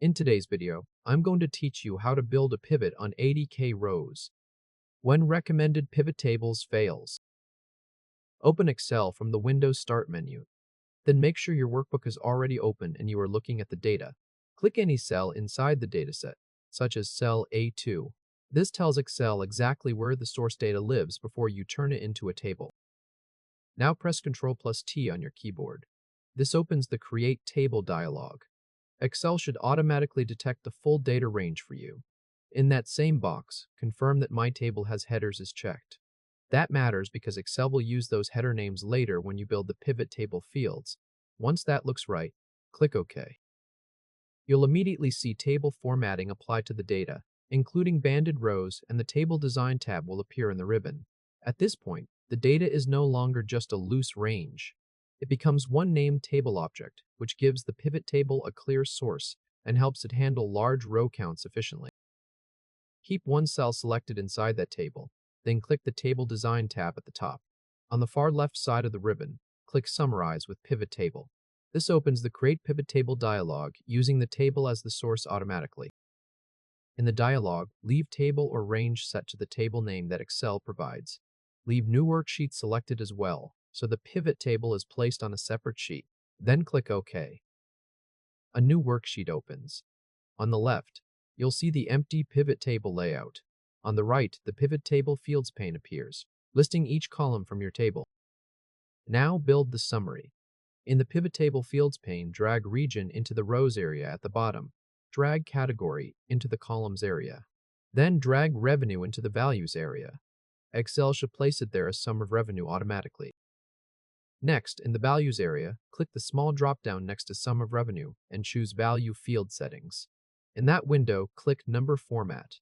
In today's video, I'm going to teach you how to build a pivot on 80K rows. When recommended pivot tables fails, open Excel from the Windows Start menu. Then make sure your workbook is already open and you are looking at the data. Click any cell inside the dataset, such as cell A2. This tells Excel exactly where the source data lives before you turn it into a table. Now press Ctrl+T on your keyboard. This opens the Create Table dialog. Excel should automatically detect the full data range for you. In that same box, confirm that My Table has headers is checked. That matters because Excel will use those header names later when you build the pivot table fields. Once that looks right, click OK. You'll immediately see table formatting apply to the data, including banded rows, and the Table Design tab will appear in the ribbon. At this point, the data is no longer just a loose range. It becomes one named table object, which gives the pivot table a clear source and helps it handle large row counts efficiently. Keep one cell selected inside that table, then click the Table Design tab at the top. On the far left side of the ribbon, click Summarize with Pivot Table. This opens the Create Pivot Table dialog using the table as the source automatically. In the dialog, leave table or range set to the table name that Excel provides. Leave New Worksheet selected as well, so the pivot table is placed on a separate sheet. Then click OK. A new worksheet opens. On the left, you'll see the empty pivot table layout. On the right, the pivot table fields pane appears, listing each column from your table. Now build the summary. In the pivot table fields pane, drag region into the rows area at the bottom. Drag category into the columns area. Then drag revenue into the values area. Excel should place it there as sum of revenue automatically. Next, in the values area, click the small drop-down next to sum of revenue and choose value field settings. In that window, click number format.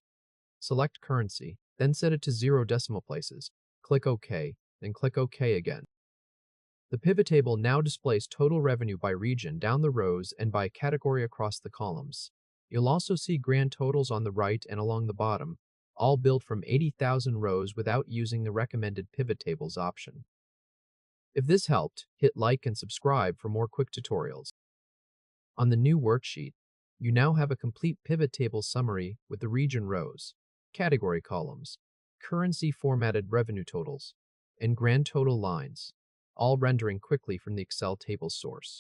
Select currency, then set it to 0 decimal places. Click OK, then click OK again. The pivot table now displays total revenue by region down the rows and by category across the columns. You'll also see grand totals on the right and along the bottom, all built from 80,000 rows without using the recommended pivot tables option. If this helped, hit like and subscribe for more quick tutorials. On the new worksheet, you now have a complete pivot table summary with the region rows, category columns, currency formatted revenue totals, and grand total lines, all rendering quickly from the Excel table source.